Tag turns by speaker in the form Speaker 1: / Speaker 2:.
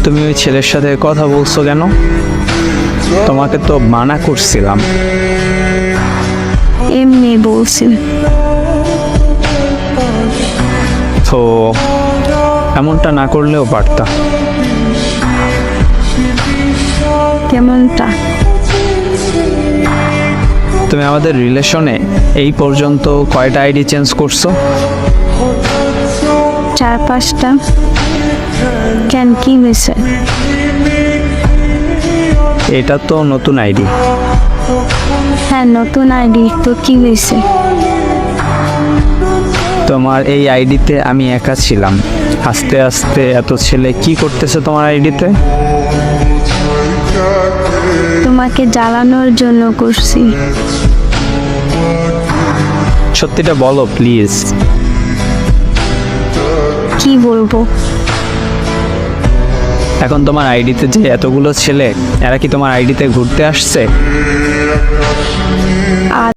Speaker 1: তুমি ওই ছেলের সাথে কথা বলছো কেন? তোমাকে তো মানা করছিলাম।
Speaker 2: এমনি বলছি।
Speaker 1: তো এমনটা না করলেও পারতা।
Speaker 2: কেমনটা?
Speaker 1: তুমি আমাদের রিলেশনে এই পর্যন্ত কয়টা আইডি চেঞ্জ করছো?
Speaker 2: 4-5টা। কেন, কি হয়েছে?
Speaker 1: এটা তো নতুন আইডি।
Speaker 2: হ্যাঁ, নতুন আইডি তো কি হয়েছে?
Speaker 1: তোমার এই আইডিতে আমি একা ছিলাম, আস্তে আস্তে এত ছেলে কি করতেছে তোমার আইডিতে?
Speaker 2: তোমাকে জ্বালানোর জন্য করছি।
Speaker 1: সত্যিটা বলো প্লিজ।
Speaker 2: কি বলবো?
Speaker 1: এখন তোমার আইডিতে যে এতগুলো ছেলে, এরা কি তোমার আইডিতে ঘুরতে আসছে?
Speaker 2: আর